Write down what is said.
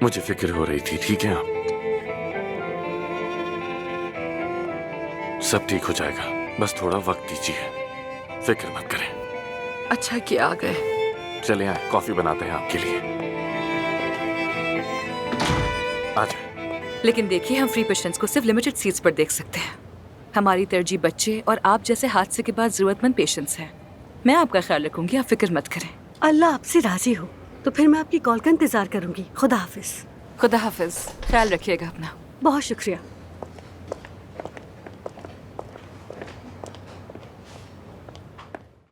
मुझे फिक्र हो रही थी। ठीक है आप? सब ठीक हो जाएगा, बस थोड़ा वक्त दीजिए, फिक्र मत करें। अच्छा किया आ गए। चले आए, कॉफी बनाते हैं आपके लिए। आ जाए। लेकिन देखिए, हम फ्री पेशेंट्स को सिर्फ लिमिटेड सीट्स पर देख सकते हैं। हमारी तरजीह बच्चे और आप जैसे हादसे के बाद जरूरतमंद पेशेंट्स हैं। मैं आपका ख्याल रखूंगी, आप फिक्र मत करें। अल्लाह आपसे राजी हो तो फिर मैं आपकी कॉल का इंतजार करूंगी। खुदा हाफिज। खुदा हाफिज, ख्याल रखिएगा अपना। बहुत शुक्रिया।